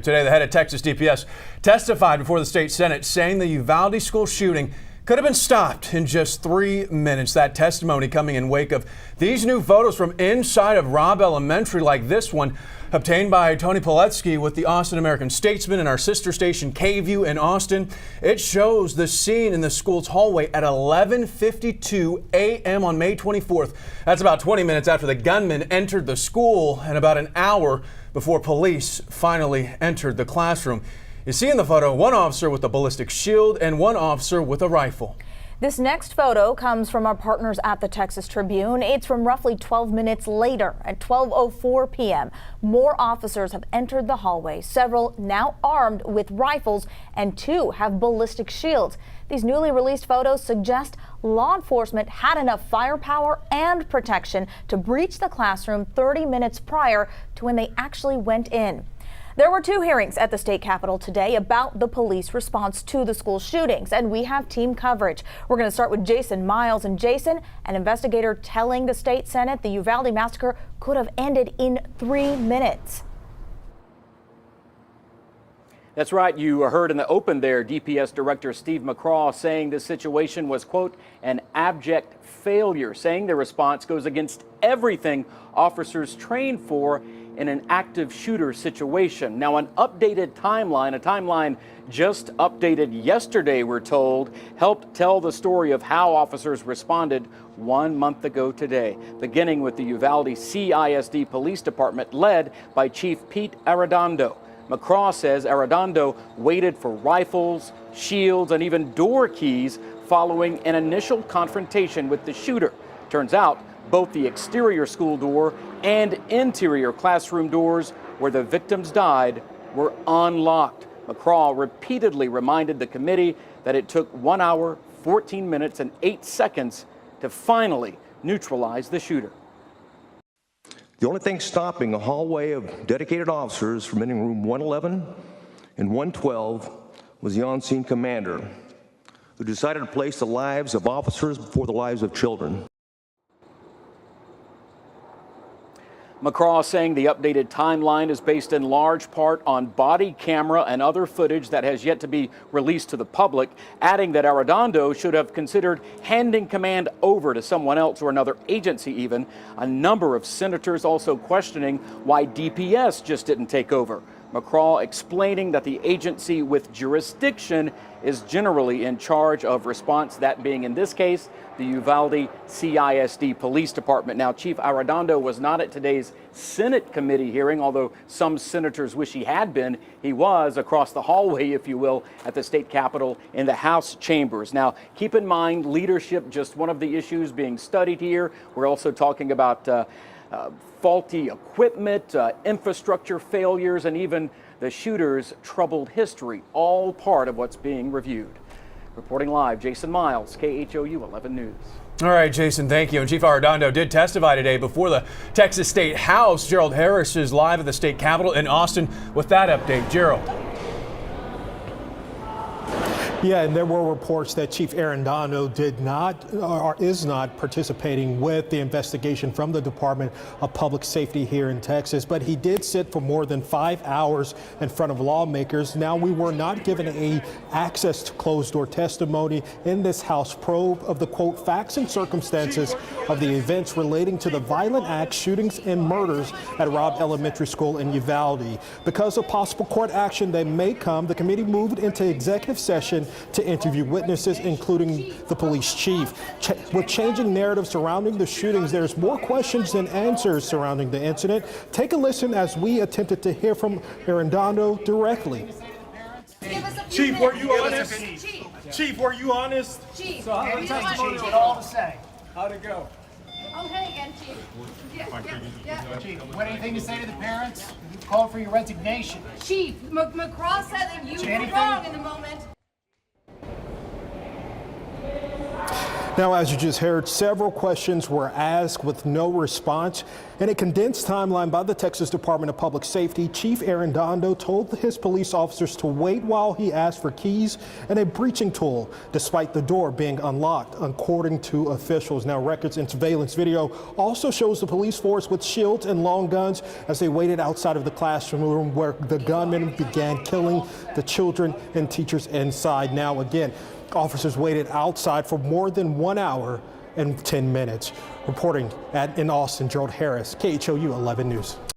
Today, the head of Texas DPS testified before the state Senate saying the Uvalde school shooting could have been stopped in just 3 minutes. That testimony coming in wake of these new photos from inside of Robb Elementary, like this one obtained by Tony Poletsky with the Austin American-Statesman and our sister station KView in Austin. It shows the scene in the school's hallway at 11:52 a.m. on May 24th. That's about 20 minutes after the gunman entered the school and about an hour before police finally entered the classroom. You see in the photo one officer with a ballistic shield and one officer with a rifle. This next photo comes from our partners at the Texas Tribune. It's from roughly 12 minutes later at 12:04 p.m. More officers have entered the hallway, several now armed with rifles and 2 have ballistic shields. These newly released photos suggest law enforcement had enough firepower and protection to breach the classroom 30 minutes prior to when they actually went in. There were 2 hearings at the state capitol today about the police response to the school shootings, and we have team coverage. We're going to start with Jason Miles. And Jason, an investigator telling the state Senate the Uvalde massacre could have ended in 3 minutes. That's right. You heard in the open there DPS Director Steve McCraw saying this situation was, quote, an abject failure, saying the response goes against everything officers trained for in an active shooter situation. Now, an updated timeline, a timeline just updated yesterday, we're told, helped tell the story of how officers responded 1 month ago today, beginning with the Uvalde CISD Police Department led by Chief Pete Arredondo. McCraw says Arredondo waited for rifles, shields, and even door keys following an initial confrontation with the shooter. Turns out both the exterior school door and interior classroom doors where the victims died were unlocked. McCraw repeatedly reminded the committee that it took 1 hour, 14 minutes, and 8 seconds to finally neutralize the shooter. The only thing stopping a hallway of dedicated officers from entering room 111 and 112 was the on-scene commander, who decided to place the lives of officers before the lives of children. McCraw saying the updated timeline is based in large part on body camera and other footage that has yet to be released to the public, adding that Arredondo should have considered handing command over to someone else or another agency even. A number of senators also questioning why DPS just didn't take over. McCraw explaining that the agency with jurisdiction is generally in charge of response, that being in this case the Uvalde CISD Police Department. Now, Chief Arredondo was not at today's Senate committee hearing, although some senators wish he had been. He was across the hallway, if you will, at the state capitol in the House chambers. Now, keep in mind, leadership, just one of the issues being studied here. We're also talking about faulty equipment, infrastructure failures, and even the shooter's troubled history, all part of what's being reviewed. Reporting live, Jason Miles, KHOU 11 News. All right, Jason, thank you. And Chief Arredondo did testify today before the Texas State House. Gerald Harris is live at the state capitol in Austin with that update. Gerald. Yeah, and there were reports that Chief Arredondo did not or is not participating with the investigation from the Department of Public Safety here in Texas, but he did sit for more than 5 hours in front of lawmakers. Now, we were not given access to closed-door testimony in this House probe of the, quote, facts and circumstances of the events relating to the violent acts, shootings, and murders at Robb Elementary School in Uvalde. Because of possible court action that may come, the committee moved into executive session to interview witnesses, including the police chief. With changing narratives surrounding the shootings, there's more questions than answers surrounding the incident. Take a listen as we attempted to hear from Arredondo directly. Chief, were you honest? Chief, were you honest? Chief, so how the testimony was all to say? How'd it go? Oh, hey again, Chief. Yeah. Chief, what anything to say to the parents who called for your resignation? Chief, McCraw said that you were wrong in the moment. Now, as you just heard, several questions were asked with no response. In a condensed timeline by the Texas Department of Public Safety, Chief Arredondo told his police officers to wait while he asked for keys and a breaching tool, despite the door being unlocked, according to officials. Now, records and surveillance video also shows the police force with shields and long guns as they waited outside of the classroom room where the gunman began killing the children and teachers inside. Now, again, officers waited outside for more than 1 hour and 10 minutes. Reporting in Austin, Gerald Harris, KHOU 11 News.